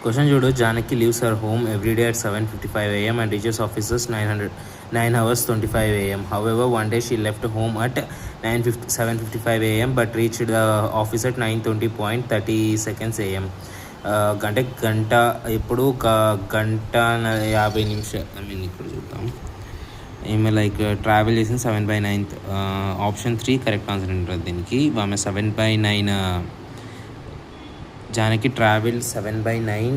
Question చూడు. Janaki leaves her home every day at 7:55 a.m. and reaches offices 9 hours 25 a.m. However, one day she left home at 7:55 a.m. but reached the office at 9:20.30 seconds a.m. గంట ఇప్పుడు గంట 50 నిమిషాలు. ఇక్కడ చూద్దాం. ఈమె like travel చేసింది 7/9. Option 3 correct answer ఉంటుంది దీనికి. ఆమె 7/9 Janaki travelled 7/9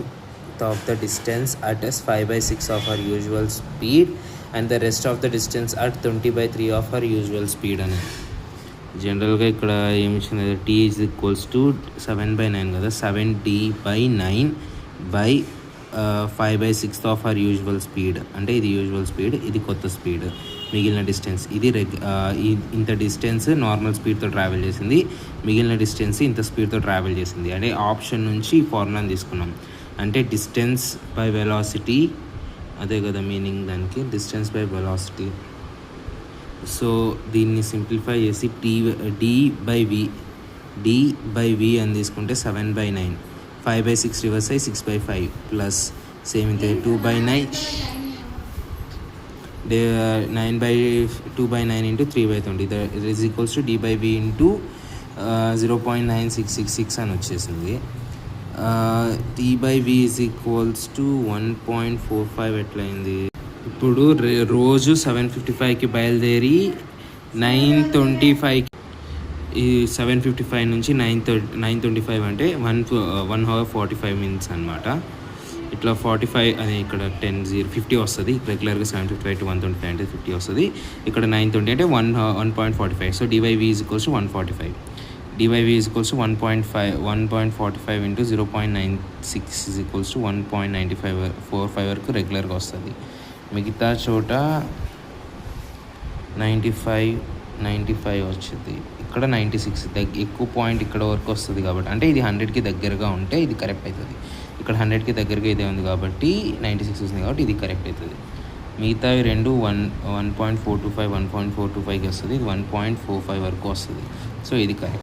of the distance at 5/6 of her usual speed and the rest of the distance at 20/3 of her usual speed అని. జనరల్గా ఇక్కడ ఏమి ఇచ్చింది, టీ ఈజ్ ఈక్వల్స్ టు 7/9 కదా, 7D/9 by 5/6 of her usual speed. అంటే ఇది usual speed, ఇది కొత్త స్పీడ్, మిగిలిన డిస్టెన్స్ ఇది ఇంత డిస్టెన్స్ నార్మల్ స్పీడ్తో ట్రావెల్ చేసింది, మిగిలిన డిస్టెన్స్ ఇంత స్పీడ్తో ట్రావెల్ చేసింది. అంటే ఆప్షన్ నుంచి ఫార్ములాని తీసుకున్నాం. అంటే డిస్టెన్స్ బై వెలాసిటీ, అదే కదా మీనింగ్ దానికి, డిస్టెన్స్ బై వెలాసిటీ. సో దీన్ని సింప్లిఫై చేసి D/V అని తీసుకుంటే 7/9, 5/6 రివర్స్ అయ్యి 6/5 ప్లస్ సేమ్ ఇంతే 2/9 9/2/9 into 3/20 that is equals to D/V into 0.9666 అని వచ్చేసింది. D/V is equals to 1.45 ఎట్లయింది. ఇప్పుడు రోజు 7:55కి బయలుదేరి 9:25 ఈ 7:55 నుంచి 9:25 అంటే 1 hour 45 minutes అనమాట. ఇట్లా 45 అని ఇక్కడ 50 వస్తుంది. రెగ్యులర్గా 7:55 to 1:25 అంటే 50 వస్తుంది. ఇక్కడ 9:20 అంటే 1.45. So D/V is equals to 145. D/V is equals to 1.45 into 0.96 is equals to 1.9545 వరకు రెగ్యులర్గా వస్తుంది. మిగతా చోట 95 వచ్చింది. ఇక్కడ 96 ఎక్కువ పాయింట్ ఇక్కడ వరకు వస్తుంది కాబట్టి, అంటే ఇది 100కి దగ్గరగా ఉంటే ఇది కరెక్ట్ అవుతుంది. ఇక్కడ 100కి దగ్గరగా ఇదే ఉంది కాబట్టి 96 వస్తుంది కాబట్టి ఇది కరెక్ట్ అవుతుంది. మిగతావి రెండు 1.425 1.425కి వస్తుంది, ఇది 1.45 వరకు వస్తుంది. సో ఇది కరెక్ట్.